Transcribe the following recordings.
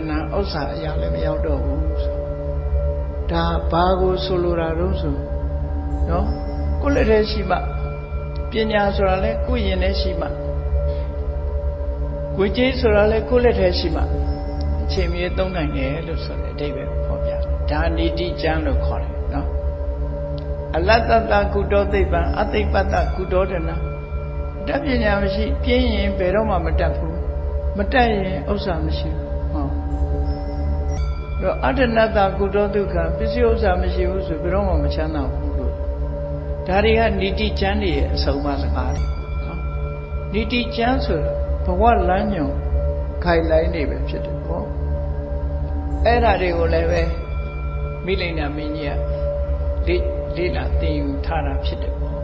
နာဥစ္စာအရာလည်းမရောက်တော့ဘူးဒါဘာကိုဆိုလိုတာတော့ဆိုနော်ကိုယ်လက်ထဲရှိမှပညာဆိုတာလဲကိုယ်ရင်ထဲရှိမှကိုယ်ကြီးဆိုတာလဲကိုယ်လက်ထဲရှိမှအချိန်မြေသုံးနိုင်တယ်လို့ဆိုတဲ့အဓိပ္ပာယ်ဖော်ပြဒါနိတိကျမ်းလို့ခေါ်တယ်နော်အလတ္တတကုတောသိပ္ပံအသိပတ္တကုတောတနာတတ်ပညာမရှိပြင်းရင်ဘယ်တော့မှမတတ်ဘူးမတတ်ရင်ဥစ္စာမရှိဘူးဟောတော့အတ္တနတ္တကုတောဒုက္ခပစ္စည်းဥစ္စာမရှိဘူးဆိုဘယ်တော့မှမချမ်းသာဘူးလို့ဒါတွေကနိတိကျမ်းတွေရဲ့အဆုံးအမစကားတွေနော်နိတိကျမ်းဆိုတာဘဝလမ်းညွန်ခိုင်လိုက်နေပဲဖြစ်တယ်ဟောအဲ့ဓာတွေကိုလည်းပဲမိလိန်နာမင်းကြီးကလေ့လာသင်ယူထားတာဖြစ်တယ်ပေါ့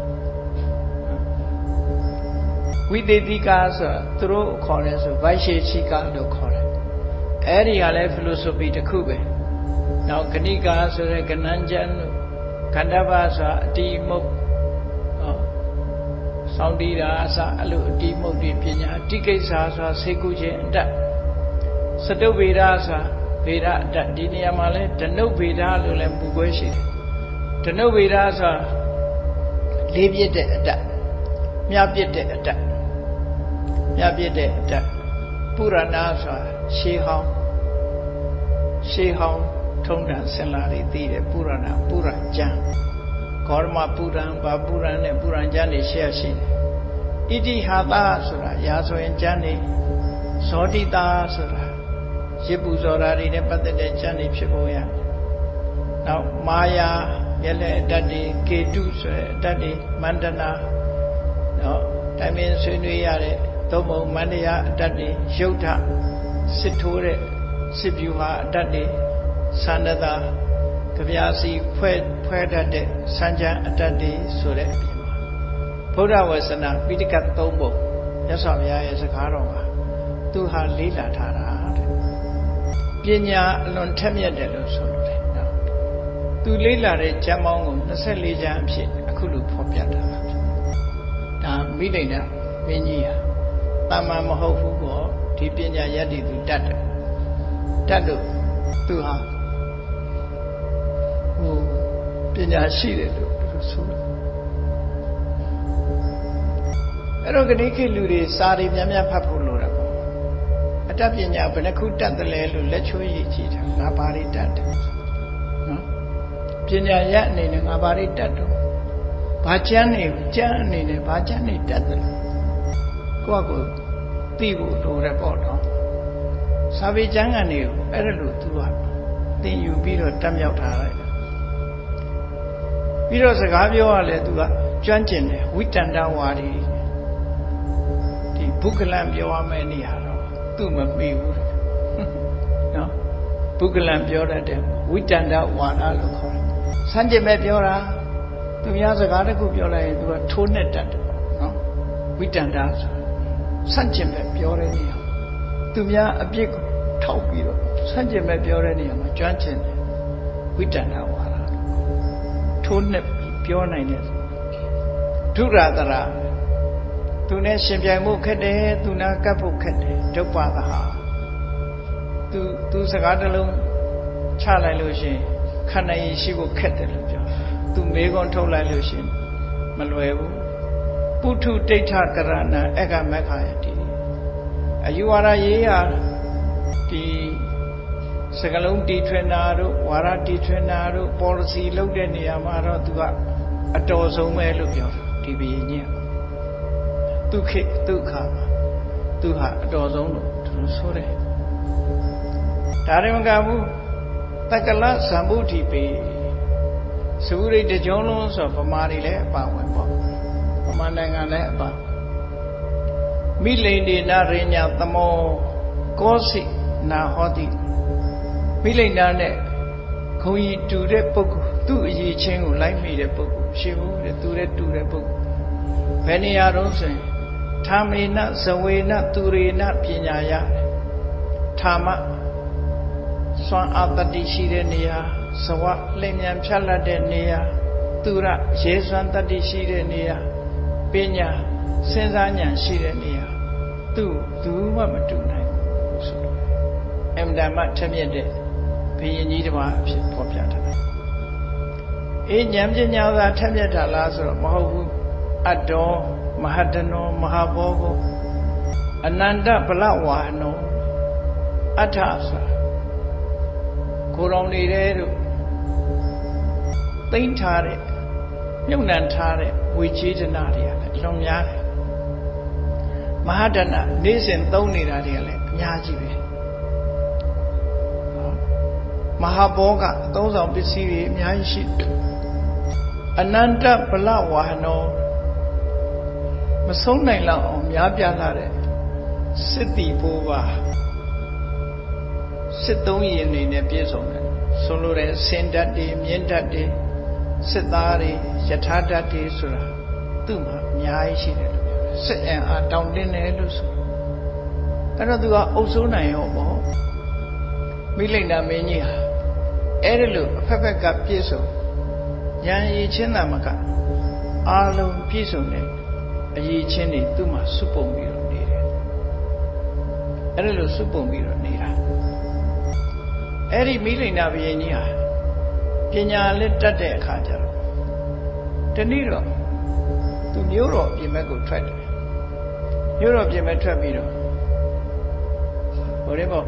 ဝိသေတိကာဆိုသူတို့ခေါ်တယ်ဆိုဗိုက်ရှိချိကာလို့ခေါ်တယ်အဲ့ဒီကလည်း philosophy တစ်ခုပဲနောက်ဂဏိကာဆိုတဲ့ကဏ္ဍကျမ်းတို့ခန္ဓာပါဆိုတာအတိမုတ်စောင့်တည်တာအစအဲ့လိုအတိမုတ်တွေပညာအတိကိစ္စဆိုတာစေကုခြင်းအတ္တစတုဗေဒဆိုတာဗေဒအတ္တဒီနေရာမှာလဲဓနုဗေဒလို့လည်းပူခွဲရှိတယ်ဓနုဗေဒဆိုတာလေးပြည့်တဲ့အတ္တမြပြည့်တဲ့အတ္တမြပြည့်တဲ့အတ္တပုရဏဆိုတာရှေးဟောင်းထုံးတန်ဆင်လာတွေသိတယ်ပုရဏပုရံကျမ်းဂေါရမပုရံဘာပုရံနဲ့ပုရံကျမ်းတွေရှေ့ရှိတယ်ဣတိဟာသဆိုတာရာဇဝင်ကျမ်းတွေဇောတိတာဆိုတာရစ်ပူဇော်တာတွေနဲ့ပတ်သက်တဲ့ကျမ်းတွေဖြစ်ပေါ်ရတယ်နောက်မာယာမျက်လက်အတ္တတွေကေတုဆိုတဲ့အတ္တတွေမန္တနာနော်တိုင်ပင်ဆွေးနွေးရတဲ့သုံးပုံမန္တရာအတ္တတွေရုပ်ထစစ်ထိုးတဲ့စစ်ဗျူဟာအတ္တတွေသန္တတာကြပြာစီဖွဲတတ်တဲ့စံချမ်းအတ္တတွေဆိုတဲ့အပြင်မှာဗုဒ္ဓဝါစနာပိဋကတ်သုံးပုံမြတ်စွာဘုရားရဲ့စကားတော်မှာသူဟာလေးလာထားတာတဲ့ပညာအလွန်ထက်မြက်တယ်လို့ဆိုလို့တယ်နော်သူလေးလာတဲ့ကျမ်းပေါင်းကို24ကျမ်းအဖြစ်အခုလိုဖော်ပြတာပါဒါမိလိန်နာမင်းကြီးဟာတာမန်မဟုတ်ဘူးပေါ့ဒီပညာရည်တည်သူတတ်တယ်တတ်လို့သူဟာပညာရှိတယ်လို့ဆိုတယ်အဲ့တော့ဂဏိခိလူတွေစာတွေများများဖတ်ဖို့လိုတာပေါ့အတ္တပညာဘယ်နှခုတတ်တယ်လဲလို့လက်ချိုးရည်ကြည့်တာငါဘာတွေတတ်တယ်နော်ပညာရအနေနဲ့ငါဘာတွေတတ်တော့ဘာကျမ်းနေကျမ်းအနေနဲ့ဘာကျမ်းနေတတ်တယ်ကိုယ့်ကိုသိဖို့လိုတယ်ပေါ့နော်စာပေကျမ်းကနေကိုအဲ့ဒါလို့သူကသင်ယူပြီးတော့တက်မြောက်ထားလိုက်ပြီးတော့စကားပြောရလဲသူကကျွမ်းကျင်တယ်ဝိတန္တဝါဒီဒီဘုက္ကလံပြောရမယ့်နေရာတော့သူ့မမေ့ဘူးနော်ဘုက္ကလံပြောတတ်တယ်ဝိတန္တဝါဒလို့ခေါ်တယ်စံကျင်မဲ့ပြောတာသူများစကားတစ်ခုပြောလိုက်ရင်သူကထိုးနဲ့တတ်တယ်နော်ဝိတန္တဆိုစံကျင်မဲ့ပြောတဲ့နေရာသူများအပြစ်ကိုထောက်ပြီးတော့စံကျင်မဲ့ပြောတဲ့နေရာမှာကျွမ်းကျင်တယ်ဝိတန္တဝါဒထိုးနဲ့ပြောနိုင်တဲ့ဒုရတရာသူနဲ့ရှင်ပြိုင်မှုခက်တယ်သူနာကပ်ဖို့ခက်တယ်ဒုပ္ပသဟာသူစကားတစ်လုံးချလိုက်လို့ရှိရင်ခန္ဓာရည်ရှိဖို့ခက်တယ်လို့ပြောသူမေခွန်းထုတ်လိုက်လို့ရှိရင်မလွယ်ဘူးပုထုဒိဋ္ဌကရဏအကမက္ခယတိအယူဝါဒရေးရာဒီစကလုံးတီထွင်တာတို့ဝါရတီထွင်တာတို့ policy လုပ်တဲ့နေရာမှာတော့သူကအတော်ဆုံးပဲလို့ပြောဒီဘီညင်သူခေသူခါသူဟာအတော်ဆုံးလို့သူဆိုတယ်ဒါရင်မကဘူးတက္ကလဇံဗုဒ္ဓိပေသဝိရိတကြောလုံးဆိုဗမာတွေလည်းအပါဝင်ပေါ့ဗမာနိုင်ငံလည်းအပါမိလိန်ဒေနရိညာသမောကောစိနာဟောတိမိလိန်နာနဲ့ခွန်ကြီးတူတဲ့ပုဂ္ဂိုလ်သူ့အရေးချင်းကိုလိုက်မိတဲ့ပုဂ္ဂိုလ်ရှိဘူးတဲ့သူတဲ့တူတဲ့ပုဂ္ဂိုလ်ဘယ်နေရာတော့ဆိုရင်ထာမေနဇဝေနသူရေနပညာရထာမစွမ်းအားတတိရှိတဲ့နေရာဇဝလင်မြန်ဖြတ်လက်တဲ့နေရာသူရရေစွမ်းတတိရှိတဲ့နေရာပညာစဉ်းစားဉာဏ်ရှိတဲ့နေရာသူမှမတူနိုင်ဘူးဆိုတော့အမ တန်မှထက်မြက်တဲ့ဘုရင်ကြီးတစ်ပါးအဖြစ်ဖော်ပြထားတယ်။ဉာဏ်ပညာသာထက်မြက်တာလားဆိုတော့မဟုတ်ဘူး။အတ္တောမဟာတနောမဟာဘောဂောအနန္တဗလဝါဟနောအဋ္ဌဆိုကိုယ်တော်နေတဲ့တို့သိမ့်ထားတဲ့မြုပ်နှံထားတဲ့ဝေချေဒနာတွေကလည်းလွန်များတယ်မဟာဒနာနေ့စဉ်သုံးနေတာတွေကလည်းအများကြီးပဲမဟာဘောကအသုံးဆောင်ပစ္စည်းတွေအများကြီးရှိအနန္တဗလဝါဟနောမဆုံးနိုင်လောက်အောင်များပြားလာတဲ့စစ်တီဘိုးပါစစ်သုံးရင်နေနဲ့ပြည့်စုံတယ်ဆိုလိုတဲ့စင်ဓာတ်တွေမြင့်ဓာတ်တွေစစ်သားတွေယထာဓာတ်တွေဆိုတာသူ့မှာအများကြီးရှိတယ်လို့ပြောတယ်စစ်အင်အားတောင်းတင်းတယ်လို့ဆိုအဲ့တော့သူကအုပ်စိုးနိုင်ရောပေါ့မိလိန်နာမင်းကြီးဟာအဲ့ဒါလို့အဖက်ဖက်ကပြည့်စုံဉာဏ်ရည်ချင်းသာမကအားလုံးပြည့်စုံတဲ့အရေးချင်းတွေသူ့မှာစုပုံပြီးတော့နေတယ်အဲ့ဒါလို့စုပုံပြီးတော့နေတာအဲ့ဒီမိလိန်နာဘုရင်ကြီးဟာပညာလက်တတ်တဲ့အခါကျတော့တနည်းတော့သူမျိုးတော်ပြင်မဲ့ကိုထွက်တယ်မျိုးတော်ပြင်မဲ့ထွက်ပြီးတော့ဟိုတဲ့ပေါ့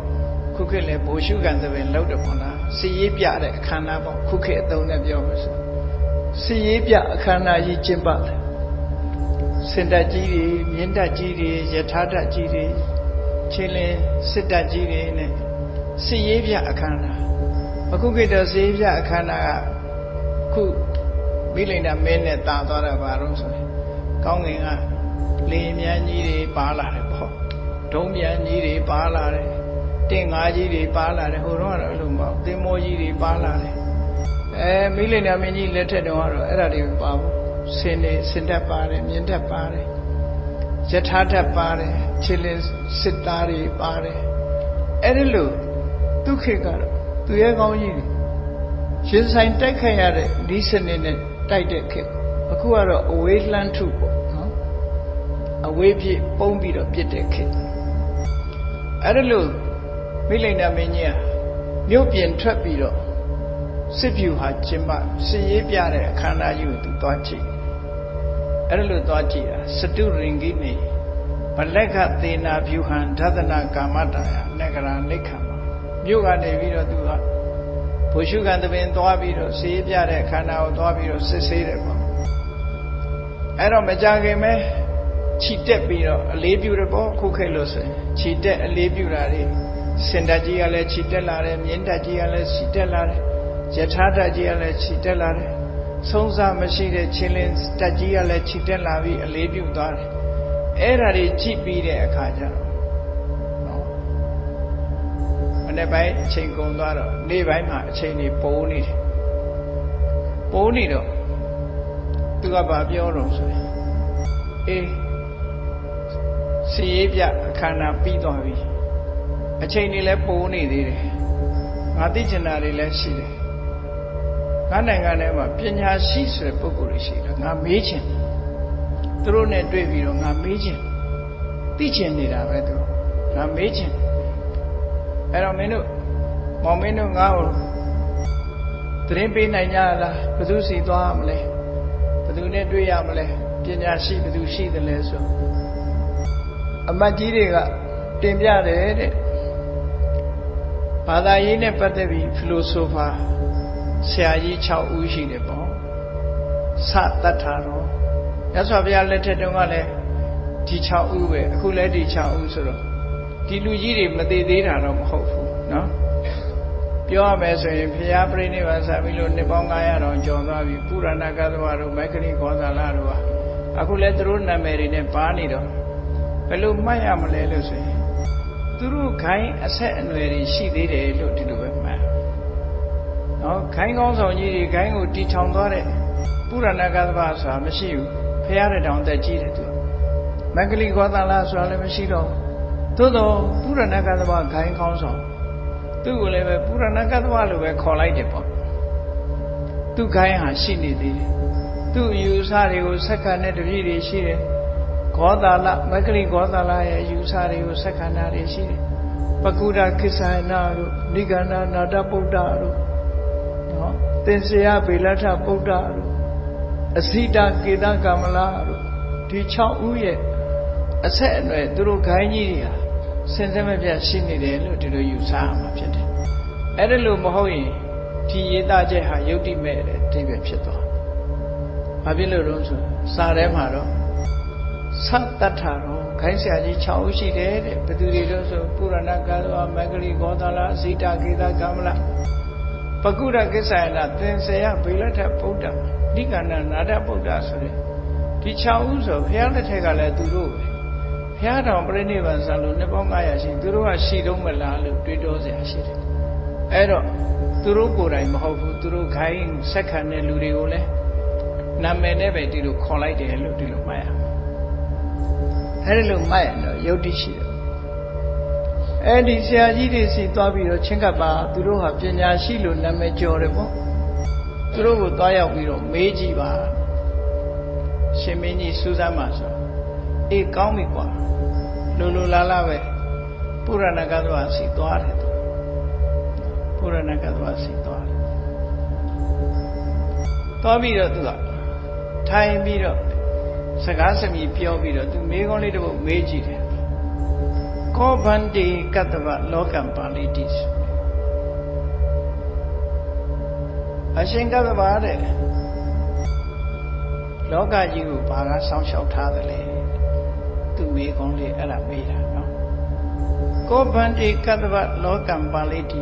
ခုခေတ်လဲဘိုလ်ရှုကန်သဘင်လောက်တယ်ပေါ့လားစီရေးပြတဲ့အခမ်းအနားပေါ့ခုခေတ်အသုံးနဲ့ပြောလို့ဆိုစီရေးပြအခမ်းအနားကြီးကျင်းပတယ်စင်တပ်ကြီးတွေမြင်းတပ်ကြီးတွေယထာတပ်ကြီးတွေချင်းလင်းစစ်တပ်ကြီးတွေနဲ့စီရေးပြအခမ်းအနားအခုခေတ်တော့စီရေးပြအခမ်းအနားကခုမိလိန်နာမင်းနဲ့တာသွားတာဘာလို့ဆိုရင်ကောင်းကင်ကလေမြန်းကြီးတွေပါလာတယ်ပေါ့ဒုံးမြန်းကြီးတွေပါလာတယ်တင်ငါးကြီးတွေပါလာတယ်ဟိုတော့အဲ့လိုမဟုတ်သင်္ဘောကြီးတွေပါလာတယ်မိလိန်နာမင်းကြီးလက်ထက်တုန်းကတော့အဲ့ဒါတွေမပါဘူးစင်နေစင်တက်ပါတယ်မြင်းတက်ပါတယ်ယထာတက်ပါတယ်ခြေလင်းစစ်သားတွေပါတယ်အဲ့ဒီလိုဒုက္ခကတော့သူရဲ့ကောင်းကြီးတွေရှင်ဆိုင်တိုက်ခိုက်ရတဲ့ဒီစနစ်နဲ့တိုက်တဲ့ခေတ်အခုကတော့အဝေးလှမ်းထုပေါ့နော်အဝေးပြပုံးပြီးတော့ပြစ်တဲ့ခေတ်အဲ့ဒါလို့မိလိန်နာမင်းကြီးကမြို့ပြင်ထွက်ပြီးတော့စစ်ဖြူဟာကျင်းပစစ်ရေးပြတဲ့အခမ်းအနားကြီးကိုသူသွားကြည့်အဲ့ဒါလို့သွားကြည့်တာစတုရင်ကိနေဗလက်ကသေနာဖြူဟံဒသနာကာမတာယနဂရာနိခံမှာမြို့ကနေပြီးတော့သူကဘုရှုကန်သဘင်သွားပြီးတော့စစ်ရေးပြတဲ့အခမ်းအနားကိုသွားပြီးတော့စစ်ဆေးတယ်ပေါ့အဲ့တော့မကြခင်ပဲခြိတက်ပြီးတော့အလေးပြုတယ်ပေါ့ခုခေတ်လို့ဆိုရင်ခြိတက်အလေးပြုတာတွေစင်တပ်ကြီးကလည်းခြိတက်လာတယ်မြင်းတပ်ကြီးကလည်းခြိတက်လာတယ်ယထာတပ်ကြီးကလည်းခြိတက်လာတယ်ဆုံးစားမရှိတဲ့ချင်းလင်းတပ်ကြီးကလည်းခြိတက်လာပြီးအလေးပြုသွားတယ်အဲ့ဒါတွေကြည့်ပြီးတဲ့အခါကျတော့နော်မနေ့ပိုင်းအချိန်ကုန်သွားတော့နေ့ပိုင်းမှာအချိန်တွေပိုးနေတယ်ပိုးနေတော့သူကဘာပြောတော့ဆိုရင်အေးစီရေးပြအခမ်းအနားပြီးသွားပြီအချိန်တွေလည်းပိုးနေသေးတယ်ငါသိချင်တာတွေလည်းရှိတယ်ငါနိုင်ငံထဲမှာပညာရှိဆိုတဲ့ပုဂ္ဂိုလ်တွေရှိတယ်ငါမေးချင်သူတို့နဲ့တွေ့ပြီးတော့ငါမေးချင်သိချင်နေတာပဲသူငါမေးချင်အဲ့တော့မင်းတို့မောင်မင်းတို့ငါ့ကိုသတင်းပေးနိုင်ကြလားဘယ်သူစီသွားမလဲဘယ်သူနဲ့တွေ့ရမလဲပညာရှိဘယ်သူရှိသလဲဆိုအမတ်ကြီးတွေကတင်ပြတယ်တဲ့ဘာသာရေးနဲ့ပတ်သက်ပြီးဖီလိုဆိုဖာဆရာကြီး6ဦးရှိတယ်ပေါ့စတတ်တာတော့ရသော်ဘုရားလက်ထက်တုန်းကလည်းဒီ6ဦးပဲအခုလည်းဒီ6ဦးဆိုတော့ဒီလူကြီးတွေမသေးသေးတာတော့မဟုတ်ဘူးเนาะပြောရမယ်ဆိုရင်ဘုရားပြိဋိဘံစပြီးလို့နှစ်ပေါင်း900တောင်ကျော်သွားပြီပုရဏကသဝတို့မက္ခဏိခောသလတို့ဟာအခုလည်းသူတို့နာမည်တွေနဲ့ပါနေတော့ဘယ်လိုမှတ်ရမလဲလို့ဆိုရင်သူတို့ခိုင်းအဆက်အနွယ်တွေရှိသေးတယ်လို့ဒီလိုပဲမှတ်နော်ခိုင်းကောင်းဆောင်ကြီးတွေခိုင်းကိုတီထောင်သွားတဲ့ပုရဏကသဝဆိုတာမရှိဘူးဘုရားတဲ့တောင်သက်ကြီးတယ်သူမက္ခဏိခောသလဆိုတာလည်းမရှိတော့သို့တော့ပုရဏကသဝခိုင်းကောင်းဆောင်သူ့ကိုလည်းပဲပုရဏကသဝလိုပဲခေါ်လိုက်တယ်ပေါ့သူခိုင်းဟာရှိနေသေးတယ်သူ့အယူအဆတွေကိုဆက်ခံတဲ့တပည့်တွေရှိတယ်ခောသလမက္ခဏိခောသလရဲ့အယူအဆတွေကိုဆက်ခံတာတွေရှိတယ် ပကုဒကိစ္ဆယနာတို့နိဂန္ဓနာတဗုဒ္ဓတို့နော်သင်္ဆေယဗေလထဗုဒ္ဓတို့အဇိတကေတကမလာတို့ဒီ6ဦးရဲ့အဆက်အနွယ်သူတို့ခိုင်းကြီးတွေဟာစင်စစ်မပြတ်ရှိနေတယ်လို့ဒီလိုယူဆရမှာဖြစ်တယ်အဲ့ဒါလို့မဟုတ်ရင်ဒီရေးသားချက်ဟာယုတ်တိမဲ့တဲ့အဓိပ္ပာယ်ဖြစ်သွားဘာဖြစ်လို့လဲဆိုစာထဲမှာတော့သတ္တထရောခိုင်းဆရာကြီး6ဦးရှိတယ်တဲ့ဘယ်သူတွေတော့ဆိုပုရဏကသောမဂ္ဂလိဂောသလအဇိတကေတကမလပကုဒကိစ္ဆယနာသင်္ဆေယဗေလထဗုဒ္ဓနိဂန္ဓနာတဗုဒ္ဓဆိုတဲ့ဒီ6ဦးဆိုဘုရားလက်ထက်ကလည်းသူတို့ပဲဘုရားတော်ပြိဋိဘံဆံလို့နှစ်ပေါင်း900ရှိသူတို့ကရှိတော့မလားလို့တွေးတောစရာရှိတယ်အဲ့တော့သူတို့ကိုယ်တိုင်မဟုတ်ဘူးသူတို့ခိုင်းဆက်ခံတဲ့လူတွေကိုလည်းနာမည်နဲ့ပဲဒီလိုခေါ်လိုက်တယ်လို့ဒီလိုမှတ်ရမယ်အဲ့ဒီလိုမှတ်ရင်တော့ယုတ်တိရှိတယ်အဲ့ဒီဆရာကြီးတွေစီသွားပြီးတော့ချင်းကပ်ပါသူတို့ဟာပညာရှိလို့နာမည်ကျော်တယ်ပေါ့သူတို့ကိုသွားရောက်ပြီးတော့မေးကြည့်ပါရှင်မင်းကြီးစူးစမ်းပါဆိုအေးကောင်းပြီကွာလိုလားလားပဲပုရဏကသဝစီသွားတယ်သူပုရဏကသဝစီသွားတယ်သွားပြီးတော့သူကထိုင်ပြီးတော့စကားစမြည်ပြောပြီးတော့သူမေးခွန်းလေးတစ်ပုဒ်မေးကြည့်တယ်ကောဗန္တိကတ္တဗလောကံပါဠိတိအရှင်ကတ္တဗတဲ့လောကကြီးကိုဘာကစောင့်ရှောက်ထားသလဲသူမေးခွန်းလေးအဲ့ဒါမေးတာနော်ကောဗန္တိကတ္တဗလောကံပါဠိတိ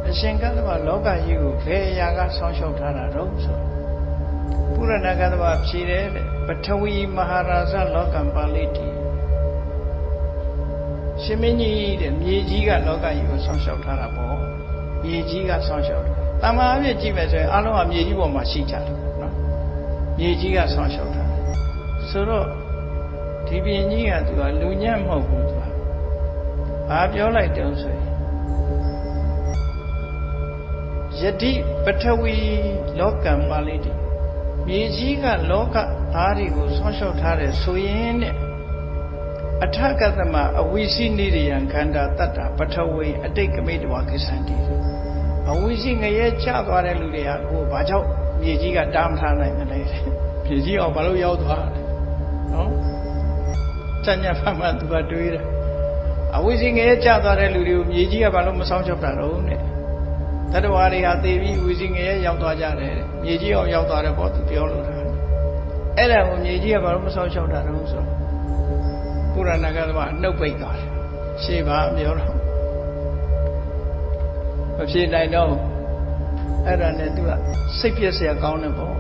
အရှင်ကတ္တဗလောကကြီးကိုဘယ်အရာကစောင့်ရှောက်ထားတာတော့ဆိုပုရဏကတ္တဗဖြေတယ်ပထဝီမဟာရာဇလောကံပါဠိတိရှင်မင်းကြီးတဲ့မြေကြီးကလောကကြီးကိုစောင့်ရှောက်ထားတာပေါ့မြေကြီးကစောင့်ရှောက်တယ်တမန်အဖြစ်ကြည့်မယ်ဆိုရင်အလုံးကမြေကြီးပေါ်မှာရှိကြတယ်နော်မြေကြီးကစောင့်ရှောက်ထားတယ်ဆိုတော့ဒီပြင်ကြီးကသူကလူညံ့မဟုတ်ဘူးသူကဘာပြောလိုက်တုံးဆိုရင်ယတိပထဝီလောကံပါဠိတိမြေကြီးကလောကသားတွေကိုဆောင်းလျှောက်ထားတယ်ဆိုရင်တဲ့အထကသမအဝိစီနိရိယံခန္ဓာတတ္တပထဝီအတိတ်ကမိတ္တဝကိစ္ဆန္တိအဝိစီငရဲချသွားတဲ့လူတွေကကိုဘာကြောင့်မြေကြီးကတားမထားနိုင်တယ်လဲမြေကြီးအောင်ဘာလို့ရောက်သွားလဲနော်စัญญဖတ်မှသူကတွေးတယ်အဝိစီငရဲချသွားတဲ့လူတွေကိုမြေကြီးကဘာလို့မဆောင်းလျှောက်တာတော့တဲ့တတ္တဝါတွေဟာသေပြီးဝိစီငရဲရောက်သွားကြတယ်မြေကြီးအောင်ရောက်သွားတယ်ပေါ့သူပြောလို့တာအဲ့ဒါကိုမြေကြီးကဘာလို့မဆောင်းလျှောက်တာတော့ဆိုပုရဏကသမားနှုတ်ပိတ်သွားတယ်ရှေ့ပါပြောတော့မဖြစ်နိုင်တော့အဲ့ဒါနဲ့သူကစိတ်ပြည့်စရာကောင်းတယ်ပေါ့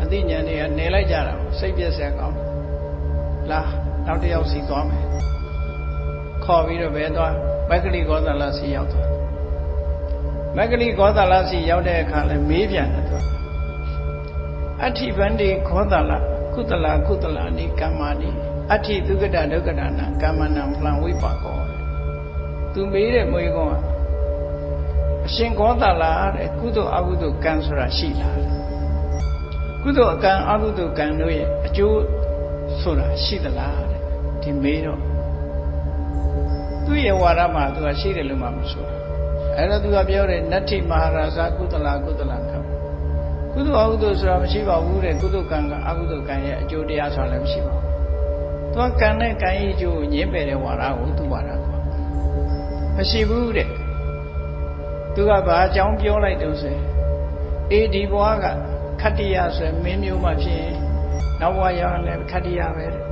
အသိဉာဏ်တွေကနေလိုက်ကြတာစိတ်ပြည့်စရာကောင်းလာနောက်တစ်ယောက်စီသွားမယ်ခေါ်ပြီးတော့ဘယ်သွားမက္ကလိဂောသလစီရောက်သွားမက္ကလိဂောသလစီရောက်တဲ့အခါလဲမေးပြန်တယ်သူအဋ္ဌိဗန္တိဂောသလကုသလနိကမ္မာနိအဋ္ဌိဒုက္ကတဒုက္ကတနာကမ္မနံဖလံဝိပါကောသူမေးတဲ့မွေးကောအရှင်ဂောသလတဲ့ကုသိုလ်အကုသိုလ်ကံဆိုတာရှိလားကုသိုလ်အကံအကုသိုလ်ကံတို့ရဲ့အကျိုးဆိုတာရှိသလားတဲ့ဒီမေးတော့သူ့ရဲ့ဝါဒမှာသူကရှိတယ်လို့မှမဆိုအဲ့တော့သူကပြောတယ်နတ္ထိမဟာရာဇကုသလကံကုသိုလ်အကုသိုလ်ဆိုတာမရှိပါဘူးတဲ့ကုသိုလ်ကံကအကုသိုလ်ကံရဲ့အကျိုးတရားဆိုတာလည်းမရှိပါဘူးသူကကံနဲ့ကံရဲ့အကျိုးကိုညှင်းပယ်တဲ့ဝါဒကိုသူဝါဒကွာမရှိဘူးတဲ့သူကဘာအကြောင်းပြောလိုက်တော့ဆိုအေးဒီဘဝကခတ္တိယဆိုမင်းမျိုးမှဖြစ်ရင်နောက်ဘဝရောက်ရင်လည်းခတ္တိယပဲတဲ့